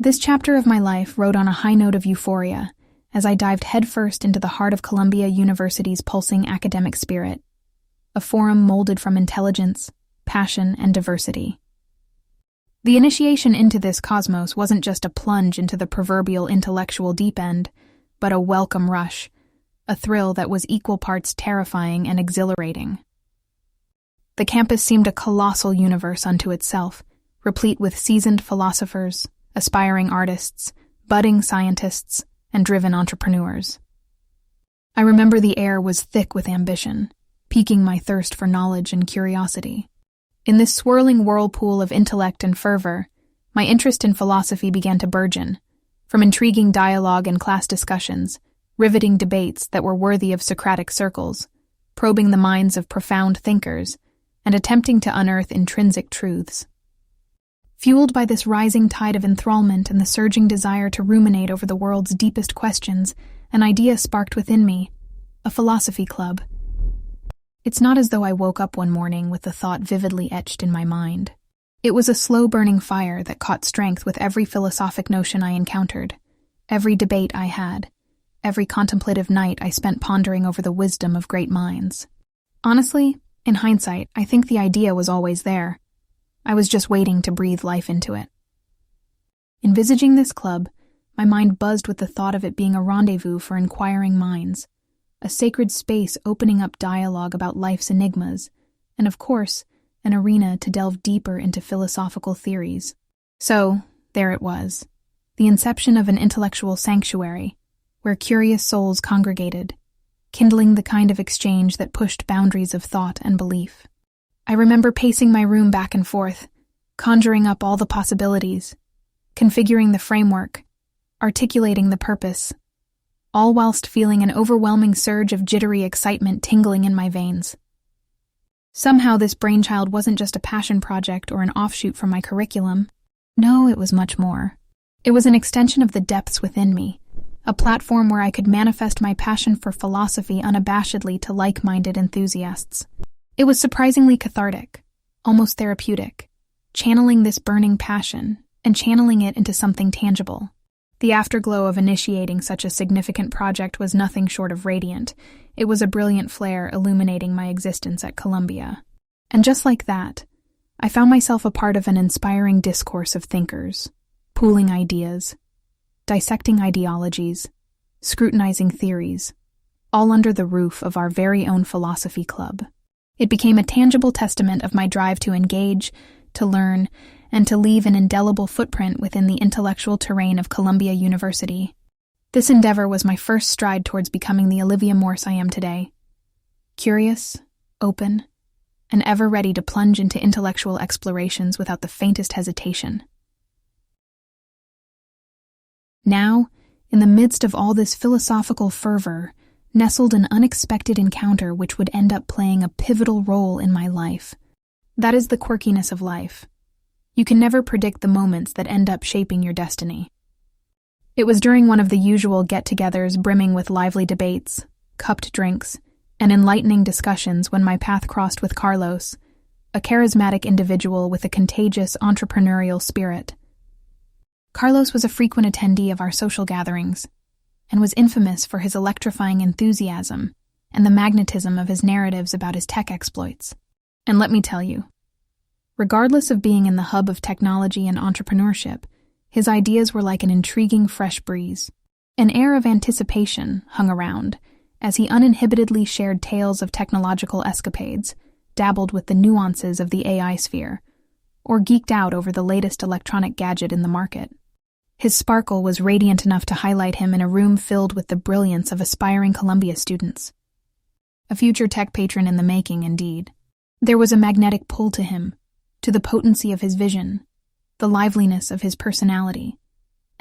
This chapter of my life rode on a high note of euphoria as I dived headfirst into the heart of Columbia University's pulsing academic spirit, a forum molded from intelligence, passion, and diversity. The initiation into this cosmos wasn't just a plunge into the proverbial intellectual deep end, but a welcome rush, a thrill that was equal parts terrifying and exhilarating. The campus seemed a colossal universe unto itself, replete with seasoned philosophers, aspiring artists, budding scientists, and driven entrepreneurs. I remember the air was thick with ambition, piquing my thirst for knowledge and curiosity. In this swirling whirlpool of intellect and fervor, my interest in philosophy began to burgeon, from intriguing dialogue and class discussions, riveting debates that were worthy of Socratic circles, probing the minds of profound thinkers, and attempting to unearth intrinsic truths. Fueled by this rising tide of enthrallment and the surging desire to ruminate over the world's deepest questions, an idea sparked within me: a philosophy club. It's not as though I woke up one morning with the thought vividly etched in my mind. It was a slow-burning fire that caught strength with every philosophic notion I encountered, every debate I had, every contemplative night I spent pondering over the wisdom of great minds. Honestly, in hindsight, I think the idea was always there. I was just waiting to breathe life into it. Envisaging this club, my mind buzzed with the thought of it being a rendezvous for inquiring minds, a sacred space opening up dialogue about life's enigmas, and of course, an arena to delve deeper into philosophical theories. So, there it was, the inception of an intellectual sanctuary, where curious souls congregated, kindling the kind of exchange that pushed boundaries of thought and belief. I remember pacing my room back and forth, conjuring up all the possibilities, configuring the framework, articulating the purpose, all whilst feeling an overwhelming surge of jittery excitement tingling in my veins. Somehow this brainchild wasn't just a passion project or an offshoot from my curriculum. No, it was much more. It was an extension of the depths within me, a platform where I could manifest my passion for philosophy unabashedly to like-minded enthusiasts. It was surprisingly cathartic, almost therapeutic, channeling this burning passion and channeling it into something tangible. The afterglow of initiating such a significant project was nothing short of radiant. It was a brilliant flare illuminating my existence at Columbia. And just like that, I found myself a part of an inspiring discourse of thinkers, pooling ideas, dissecting ideologies, scrutinizing theories, all under the roof of our very own philosophy club. It became a tangible testament of my drive to engage, to learn, and to leave an indelible footprint within the intellectual terrain of Columbia University. This endeavor was my first stride towards becoming the Olivia Morse I am today. Curious, open, and ever ready to plunge into intellectual explorations without the faintest hesitation. Now, in the midst of all this philosophical fervor, nestled an unexpected encounter which would end up playing a pivotal role in my life. That is the quirkiness of life. You can never predict the moments that end up shaping your destiny. It was during one of the usual get-togethers brimming with lively debates, cupped drinks, and enlightening discussions when my path crossed with Carlos, a charismatic individual with a contagious entrepreneurial spirit. Carlos was a frequent attendee of our social gatherings, and was infamous for his electrifying enthusiasm and the magnetism of his narratives about his tech exploits. And let me tell you, regardless of being in the hub of technology and entrepreneurship, his ideas were like an intriguing fresh breeze. An air of anticipation hung around as he uninhibitedly shared tales of technological escapades, dabbled with the nuances of the AI sphere, or geeked out over the latest electronic gadget in the market. His sparkle was radiant enough to highlight him in a room filled with the brilliance of aspiring Columbia students. A future tech patron in the making, indeed. There was a magnetic pull to him, to the potency of his vision, the liveliness of his personality,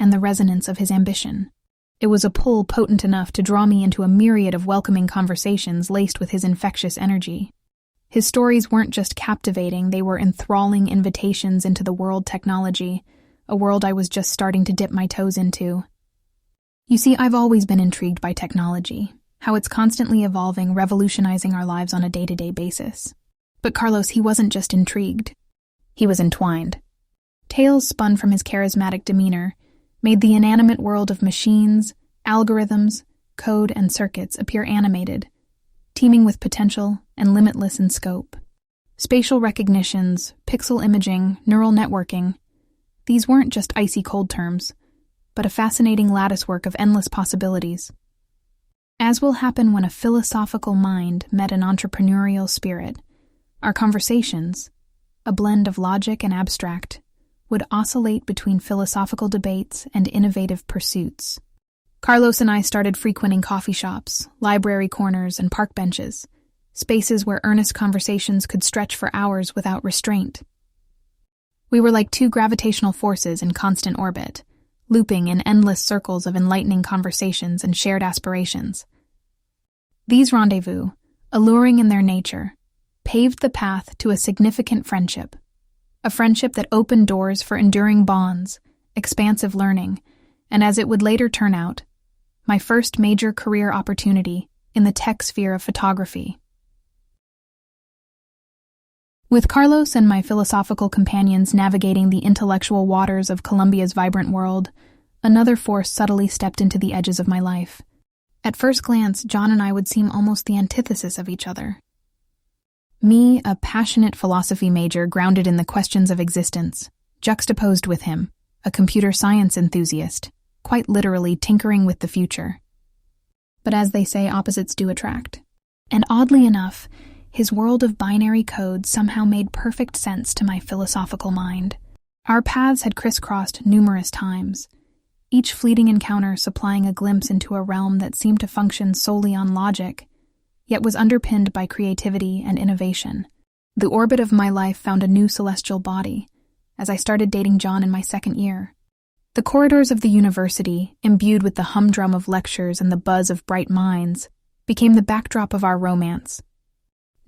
and the resonance of his ambition. It was a pull potent enough to draw me into a myriad of welcoming conversations laced with his infectious energy. His stories weren't just captivating, they were enthralling invitations into the world technology, a world I was just starting to dip my toes into. You see, I've always been intrigued by technology, how it's constantly evolving, revolutionizing our lives on a day-to-day basis. But Carlos, he wasn't just intrigued. He was entwined. Tales spun from his charismatic demeanor, made the inanimate world of machines, algorithms, code, and circuits appear animated, teeming with potential and limitless in scope. Spatial recognitions, pixel imaging, neural networking, these weren't just icy cold terms, but a fascinating latticework of endless possibilities. As will happen when a philosophical mind met an entrepreneurial spirit, our conversations, a blend of logic and abstract, would oscillate between philosophical debates and innovative pursuits. Carlos and I started frequenting coffee shops, library corners, and park benches, spaces where earnest conversations could stretch for hours without restraint. We were like two gravitational forces in constant orbit, looping in endless circles of enlightening conversations and shared aspirations. These rendezvous, alluring in their nature, paved the path to a significant friendship, a friendship that opened doors for enduring bonds, expansive learning, and as it would later turn out, my first major career opportunity in the tech sphere of photography. With Carlos and my philosophical companions navigating the intellectual waters of Colombia's vibrant world, another force subtly stepped into the edges of my life. At first glance, John and I would seem almost the antithesis of each other. Me, a passionate philosophy major grounded in the questions of existence, juxtaposed with him, a computer science enthusiast, quite literally tinkering with the future. But as they say, opposites do attract. And oddly enough, his world of binary code somehow made perfect sense to my philosophical mind. Our paths had crisscrossed numerous times, each fleeting encounter supplying a glimpse into a realm that seemed to function solely on logic, yet was underpinned by creativity and innovation. The orbit of my life found a new celestial body, as I started dating John in my second year. The corridors of the university, imbued with the humdrum of lectures and the buzz of bright minds, became the backdrop of our romance.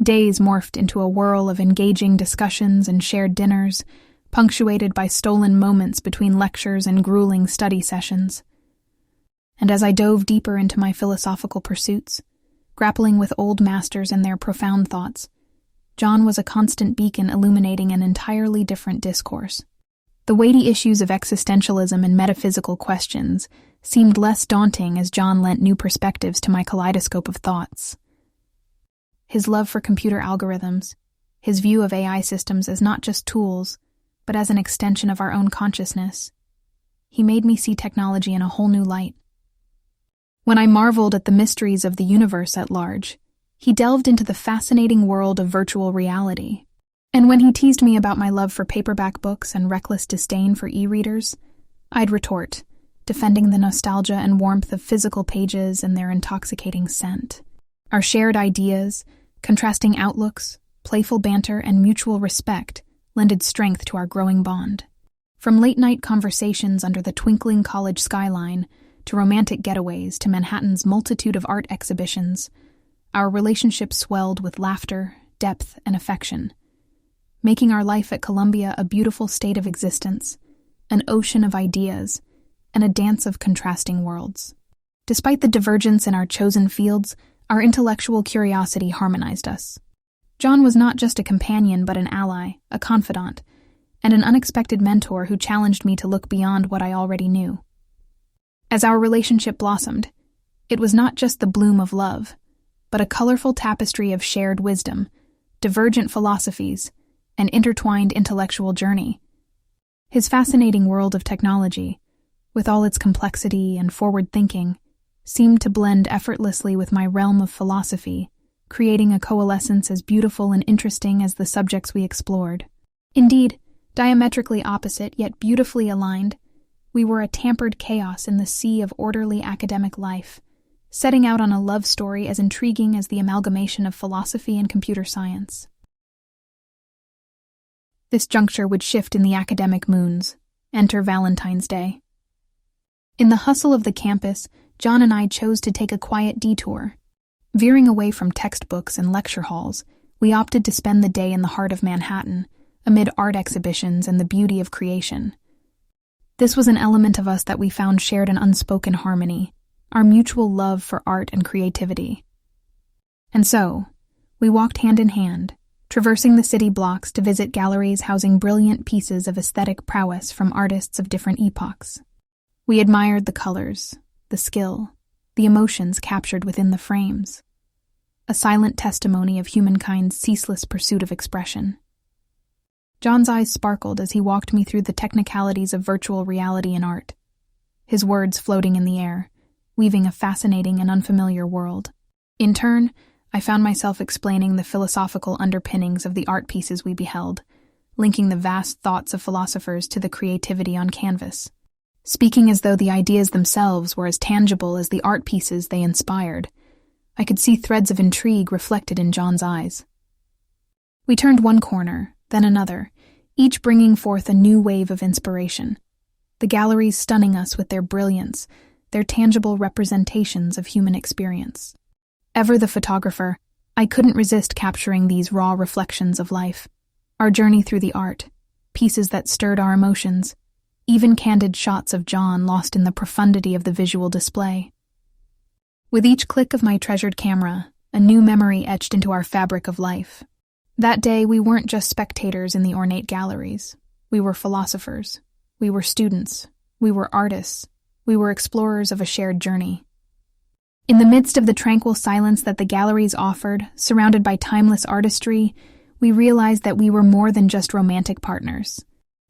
Days morphed into a whirl of engaging discussions and shared dinners, punctuated by stolen moments between lectures and grueling study sessions. And as I dove deeper into my philosophical pursuits, grappling with old masters and their profound thoughts, John was a constant beacon illuminating an entirely different discourse. The weighty issues of existentialism and metaphysical questions seemed less daunting as John lent new perspectives to my kaleidoscope of thoughts. His love for computer algorithms, his view of AI systems as not just tools, but as an extension of our own consciousness. He made me see technology in a whole new light. When I marveled at the mysteries of the universe at large, he delved into the fascinating world of virtual reality. And when he teased me about my love for paperback books and reckless disdain for e-readers, I'd retort, defending the nostalgia and warmth of physical pages and their intoxicating scent. Our shared ideas, contrasting outlooks, playful banter, and mutual respect lended strength to our growing bond. From late-night conversations under the twinkling college skyline to romantic getaways to Manhattan's multitude of art exhibitions, our relationship swelled with laughter, depth, and affection, making our life at Columbia a beautiful state of existence, an ocean of ideas, and a dance of contrasting worlds. Despite the divergence in our chosen fields, our intellectual curiosity harmonized us. John was not just a companion but an ally, a confidant, and an unexpected mentor who challenged me to look beyond what I already knew. As our relationship blossomed, it was not just the bloom of love, but a colorful tapestry of shared wisdom, divergent philosophies, and intertwined intellectual journey. His fascinating world of technology, with all its complexity and forward thinking, seemed to blend effortlessly with my realm of philosophy, creating a coalescence as beautiful and interesting as the subjects we explored. Indeed, diametrically opposite yet beautifully aligned, we were a tampered chaos in the sea of orderly academic life, setting out on a love story as intriguing as the amalgamation of philosophy and computer science. This juncture would shift in the academic moons. Enter Valentine's Day. In the hustle of the campus, John and I chose to take a quiet detour. Veering away from textbooks and lecture halls, we opted to spend the day in the heart of Manhattan, amid art exhibitions and the beauty of creation. This was an element of us that we found shared an unspoken harmony, our mutual love for art and creativity. And so, we walked hand in hand, traversing the city blocks to visit galleries housing brilliant pieces of aesthetic prowess from artists of different epochs. We admired the colors, the skill, the emotions captured within the frames, a silent testimony of humankind's ceaseless pursuit of expression. John's eyes sparkled as he walked me through the technicalities of virtual reality and art, his words floating in the air, weaving a fascinating and unfamiliar world. In turn, I found myself explaining the philosophical underpinnings of the art pieces we beheld, linking the vast thoughts of philosophers to the creativity on canvas, speaking as though the ideas themselves were as tangible as the art pieces they inspired. I could see threads of intrigue reflected in John's eyes. We turned one corner, then another, each bringing forth a new wave of inspiration, the galleries stunning us with their brilliance, their tangible representations of human experience. Ever the photographer, I couldn't resist capturing these raw reflections of life, our journey through the art, pieces that stirred our emotions, even candid shots of John lost in the profundity of the visual display. With each click of my treasured camera, a new memory etched into our fabric of life. That day, we weren't just spectators in the ornate galleries. We were philosophers. We were students. We were artists. We were explorers of a shared journey. In the midst of the tranquil silence that the galleries offered, surrounded by timeless artistry, we realized that we were more than just romantic partners.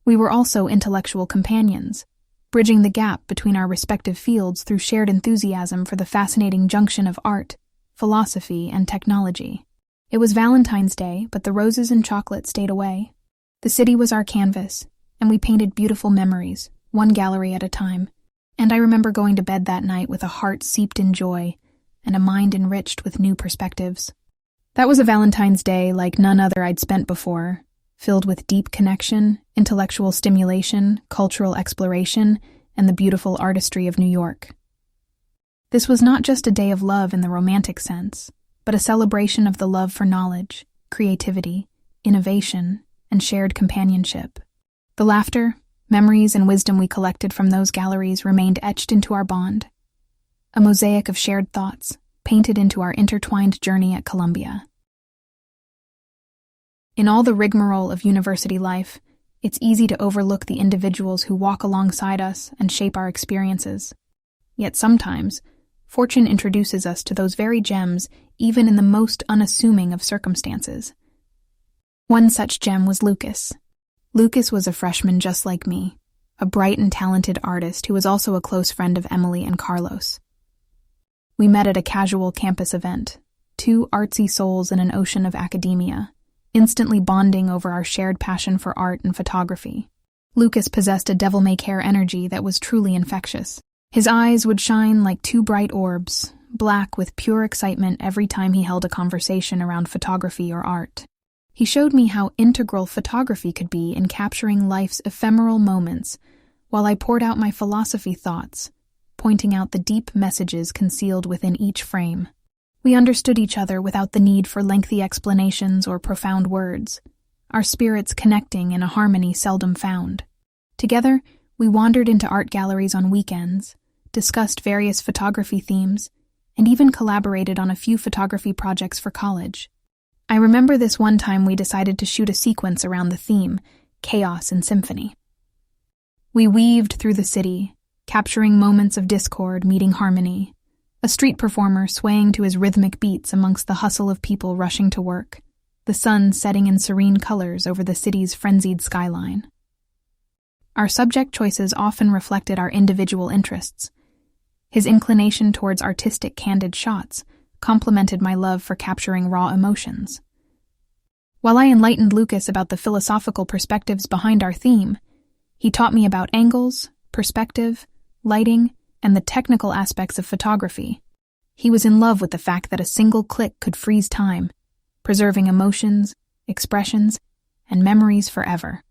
We were also intellectual companions, bridging the gap between our respective fields through shared enthusiasm for the fascinating junction of art, philosophy, and technology. It was Valentine's Day, but the roses and chocolate stayed away. The city was our canvas, and we painted beautiful memories, one gallery at a time. And I remember going to bed that night with a heart seeped in joy and a mind enriched with new perspectives. That was a Valentine's Day like none other I'd spent before, filled with deep connection, intellectual stimulation, cultural exploration, and the beautiful artistry of New York. This was not just a day of love in the romantic sense, but a celebration of the love for knowledge, creativity, innovation, and shared companionship. The laughter, memories, and wisdom we collected from those galleries remained etched into our bond, a mosaic of shared thoughts, painted into our intertwined journey at Columbia. In all the rigmarole of university life, it's easy to overlook the individuals who walk alongside us and shape our experiences. Yet sometimes, fortune introduces us to those very gems even in the most unassuming of circumstances. One such gem was Lucas. Lucas was a freshman just like me, a bright and talented artist who was also a close friend of Emily and Carlos. We met at a casual campus event, two artsy souls in an ocean of academia, instantly bonding over our shared passion for art and photography. Lucas possessed a devil-may-care energy that was truly infectious. His eyes would shine like two bright orbs, black with pure excitement every time he held a conversation around photography or art. He showed me how integral photography could be in capturing life's ephemeral moments, while I poured out my philosophy thoughts, pointing out the deep messages concealed within each frame. We understood each other without the need for lengthy explanations or profound words, our spirits connecting in a harmony seldom found. Together, we wandered into art galleries on weekends, discussed various photography themes, and even collaborated on a few photography projects for college. I remember this one time we decided to shoot a sequence around the theme, chaos and symphony. We weaved through the city, capturing moments of discord meeting harmony, a street performer swaying to his rhythmic beats amongst the hustle of people rushing to work, the sun setting in serene colors over the city's frenzied skyline. Our subject choices often reflected our individual interests. His inclination towards artistic, candid shots complemented my love for capturing raw emotions. While I enlightened Lucas about the philosophical perspectives behind our theme, he taught me about angles, perspective, lighting, and the technical aspects of photography. He was in love with the fact that a single click could freeze time, preserving emotions, expressions, and memories forever.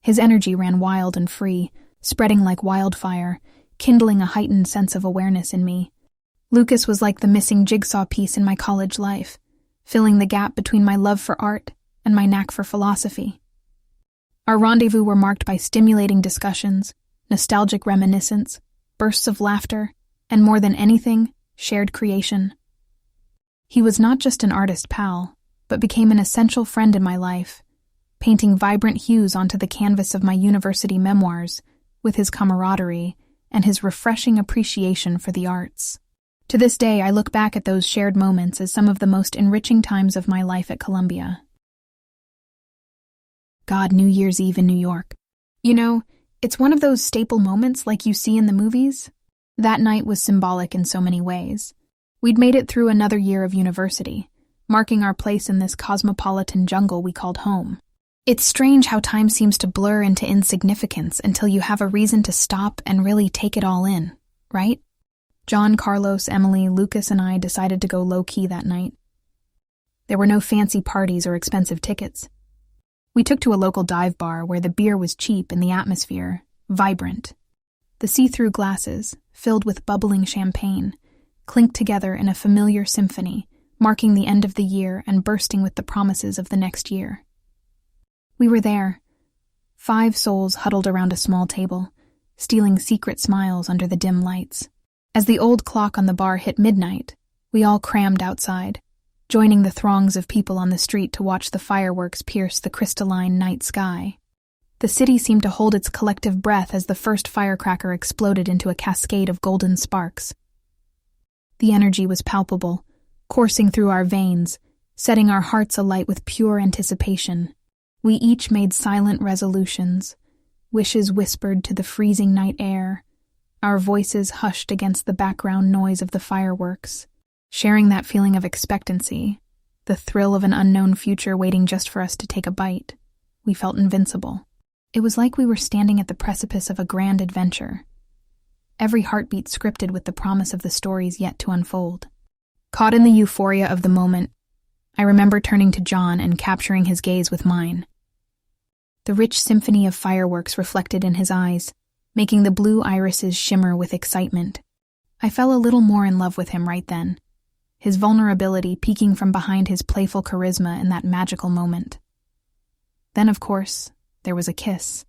His energy ran wild and free, spreading like wildfire, kindling a heightened sense of awareness in me. Lucas was like the missing jigsaw piece in my college life, filling the gap between my love for art and my knack for philosophy. Our rendezvous were marked by stimulating discussions, nostalgic reminiscence, bursts of laughter, and more than anything, shared creation. He was not just an artist pal, but became an essential friend in my life, painting vibrant hues onto the canvas of my university memoirs with his camaraderie and his refreshing appreciation for the arts. To this day, I look back at those shared moments as some of the most enriching times of my life at Columbia. God, New Year's Eve in New York. You know, it's one of those staple moments like you see in the movies. That night was symbolic in so many ways. We'd made it through another year of university, marking our place in this cosmopolitan jungle we called home. It's strange how time seems to blur into insignificance until you have a reason to stop and really take it all in, right? John, Carlos, Emily, Lucas, and I decided to go low-key that night. There were no fancy parties or expensive tickets. We took to a local dive bar where the beer was cheap and the atmosphere vibrant. The see-through glasses, filled with bubbling champagne, clinked together in a familiar symphony, marking the end of the year and bursting with the promises of the next year. We were there, 5 souls huddled around a small table, stealing secret smiles under the dim lights. As the old clock on the bar hit midnight, we all crammed outside, joining the throngs of people on the street to watch the fireworks pierce the crystalline night sky. The city seemed to hold its collective breath as the first firecracker exploded into a cascade of golden sparks. The energy was palpable, coursing through our veins, setting our hearts alight with pure anticipation. We each made silent resolutions, wishes whispered to the freezing night air, our voices hushed against the background noise of the fireworks, sharing that feeling of expectancy, the thrill of an unknown future waiting just for us to take a bite. We felt invincible. It was like we were standing at the precipice of a grand adventure, every heartbeat scripted with the promise of the stories yet to unfold. Caught in the euphoria of the moment, I remember turning to John and capturing his gaze with mine. The rich symphony of fireworks reflected in his eyes, making the blue irises shimmer with excitement. I fell a little more in love with him right then, his vulnerability peeking from behind his playful charisma in that magical moment. Then, of course, there was a kiss,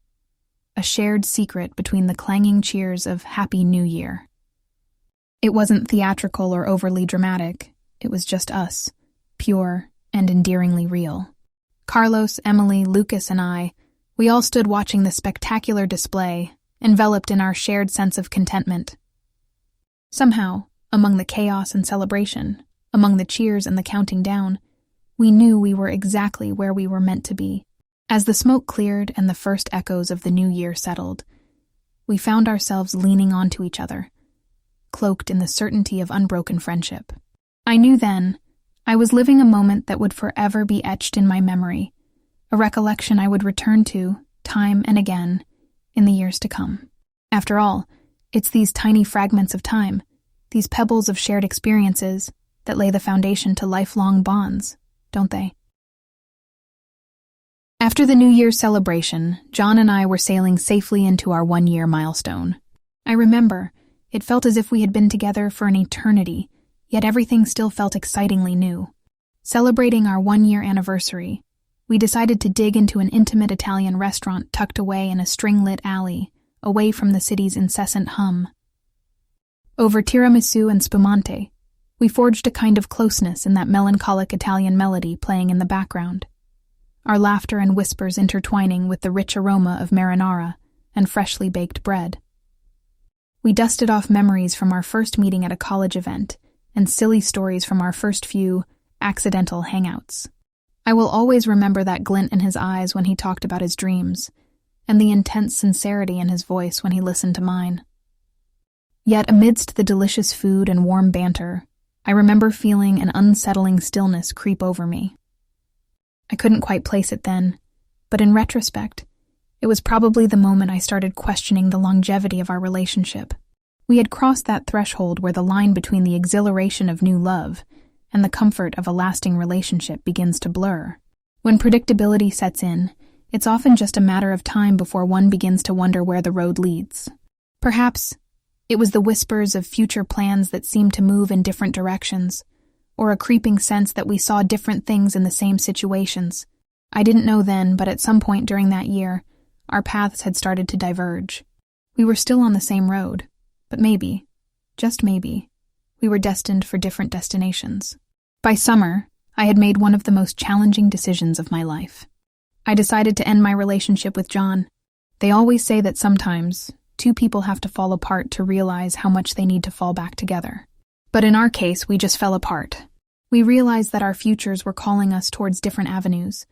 a shared secret between the clanging cheers of Happy New Year. It wasn't theatrical or overly dramatic, it was just us, pure and endearingly real. Carlos, Emily, Lucas, and I, we all stood watching the spectacular display, enveloped in our shared sense of contentment. Somehow, among the chaos and celebration, among the cheers and the counting down, we knew we were exactly where we were meant to be. As the smoke cleared and the first echoes of the new year settled, we found ourselves leaning onto each other, cloaked in the certainty of unbroken friendship. I knew then I was living a moment that would forever be etched in my memory, a recollection I would return to, time and again, in the years to come. After all, it's these tiny fragments of time, these pebbles of shared experiences, that lay the foundation to lifelong bonds, don't they? After the New Year's celebration, John and I were sailing safely into our 1-year milestone. I remember, it felt as if we had been together for an eternity, yet everything still felt excitingly new. Celebrating our 1-year anniversary, we decided to dig into an intimate Italian restaurant tucked away in a string-lit alley, away from the city's incessant hum. Over tiramisu and spumante, we forged a kind of closeness in that melancholic Italian melody playing in the background, our laughter and whispers intertwining with the rich aroma of marinara and freshly baked bread. We dusted off memories from our first meeting at a college event and silly stories from our first few accidental hangouts. I will always remember that glint in his eyes when he talked about his dreams, and the intense sincerity in his voice when he listened to mine. Yet amidst the delicious food and warm banter, I remember feeling an unsettling stillness creep over me. I couldn't quite place it then, but in retrospect, it was probably the moment I started questioning the longevity of our relationship. We had crossed that threshold where the line between the exhilaration of new love and the comfort of a lasting relationship begins to blur. When predictability sets in, it's often just a matter of time before one begins to wonder where the road leads. Perhaps it was the whispers of future plans that seemed to move in different directions, or a creeping sense that we saw different things in the same situations. I didn't know then, but at some point during that year, our paths had started to diverge. We were still on the same road, but maybe, just maybe, we were destined for different destinations. By summer, I had made one of the most challenging decisions of my life. I decided to end my relationship with John. They always say that sometimes, Two people have to fall apart to realize how much they need to fall back together. But in our case, we just fell apart. We realized that our futures were calling us towards different avenues,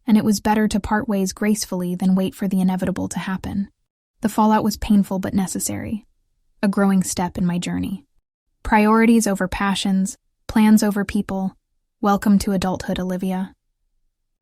and it was better to part ways gracefully than wait for the inevitable to happen. The fallout was painful but necessary, a growing step in my journey. Priorities over passions, plans over people. Welcome to adulthood, Olivia.